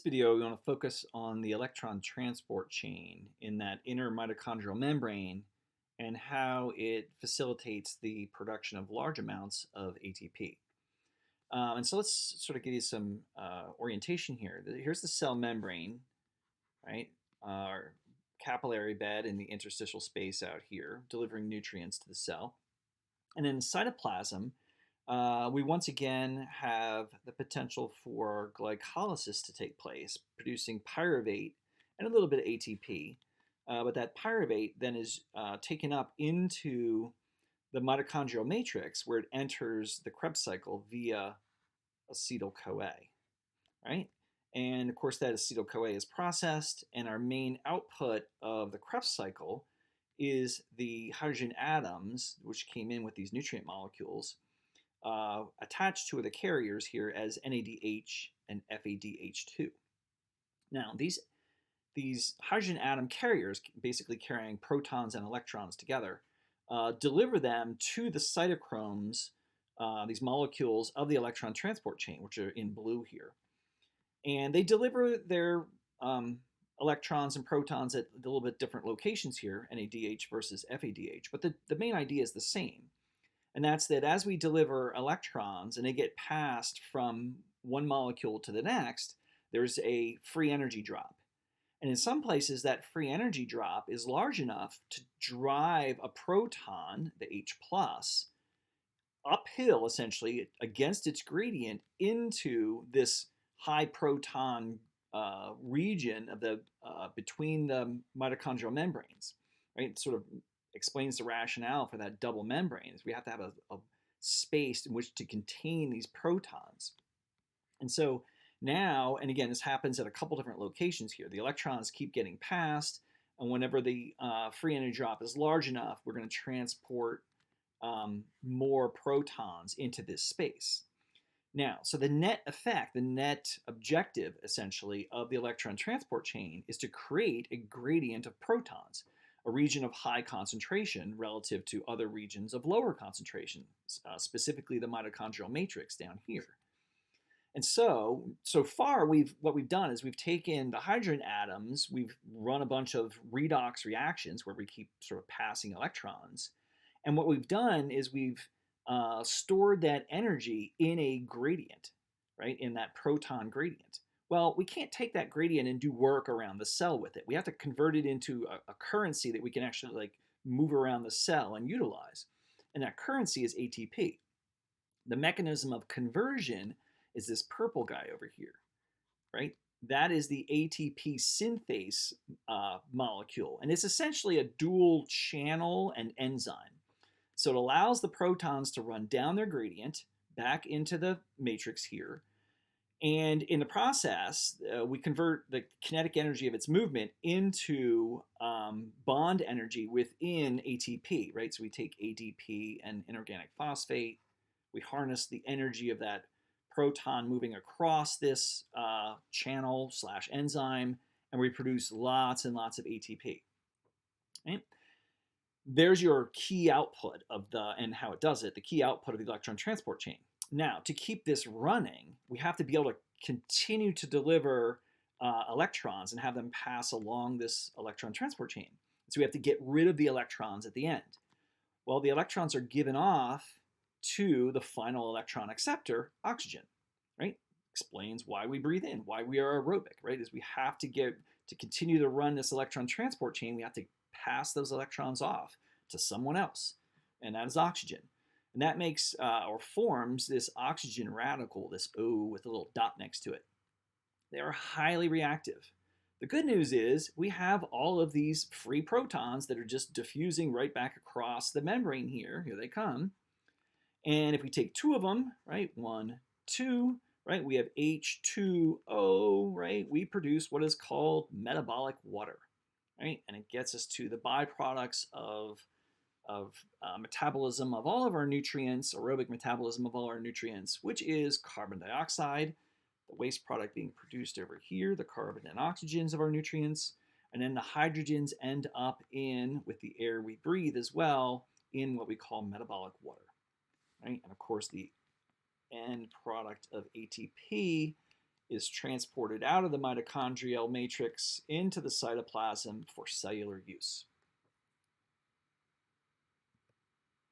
Video, we want to focus on the electron transport chain in that inner mitochondrial membrane and how it facilitates the production of large amounts of ATP. And so let's sort of give you some orientation here. Here's the cell membrane, right? Our capillary bed in the interstitial space out here, delivering nutrients to the cell. And in cytoplasm, we once again have the potential for glycolysis to take place, producing pyruvate and a little bit of ATP. But that pyruvate then is taken up into the mitochondrial matrix where it enters the Krebs cycle via acetyl-CoA, right? And of course, that acetyl-CoA is processed, and our main output of the Krebs cycle is the hydrogen atoms, which came in with these nutrient molecules, attached to the carriers here as NADH and FADH2. Now, these hydrogen atom carriers, basically carrying protons and electrons together, deliver them to the cytochromes, these molecules of the electron transport chain, which are in blue here. And they deliver their electrons and protons at a little bit different locations here, NADH versus FADH, but the main idea is the same. And that's that as we deliver electrons and they get passed from one molecule to the next, there's a free energy drop. And in some places, that free energy drop is large enough to drive a proton, the H plus, uphill essentially against its gradient into this high proton region of the between the mitochondrial membranes, right? It sort of explains the rationale for that double membrane. Is we have to have a space in which to contain these protons. And so now, and again, this happens at a couple different locations here. The electrons keep getting passed, and whenever the free energy drop is large enough, we're going to transport more protons into this space. Now, so the net effect, the net objective, essentially, of the electron transport chain is to create a gradient of protons, a region of high concentration relative to other regions of lower concentration, specifically the mitochondrial matrix down here. And so far, what we've done is we've taken the hydrogen atoms, we've run a bunch of redox reactions where we keep sort of passing electrons. And what we've done is we've stored that energy in a gradient, right, in that proton gradient. Well, we can't take that gradient and do work around the cell with it. We have to convert it into a currency that we can actually like move around the cell and utilize. And that currency is ATP. The mechanism of conversion is this purple guy over here, right? That is the ATP synthase molecule. And it's essentially a dual channel and enzyme. So it allows the protons to run down their gradient back into the matrix here. And in the process, we convert the kinetic energy of its movement into bond energy within ATP, right? So we take ADP and inorganic phosphate. We harness the energy of that proton moving across this channel / enzyme, and we produce lots and lots of ATP. Right? There's your key output of and how it does it, the key output of the electron transport chain. Now, to keep this running, we have to be able to continue to deliver electrons and have them pass along this electron transport chain. So we have to get rid of the electrons at the end. Well, the electrons are given off to the final electron acceptor, oxygen, right? Explains why we breathe in, why we are aerobic, right? Is we have to continue to run this electron transport chain, we have to pass those electrons off to someone else, and that is oxygen. And that makes or forms this oxygen radical, this O with a little dot next to it. They are highly reactive. The good news is we have all of these free protons that are just diffusing right back across the membrane here. Here they come. And if we take two of them, right, 1, 2, right, we have H2O, right, we produce what is called metabolic water, right? And it gets us to the byproducts of metabolism of all of our nutrients, aerobic metabolism of all our nutrients, which is carbon dioxide, the waste product being produced over here, the carbon and oxygens of our nutrients, and then the hydrogens end up with the air we breathe as well, in what we call metabolic water, right? And of course, the end product of ATP is transported out of the mitochondrial matrix into the cytoplasm for cellular use.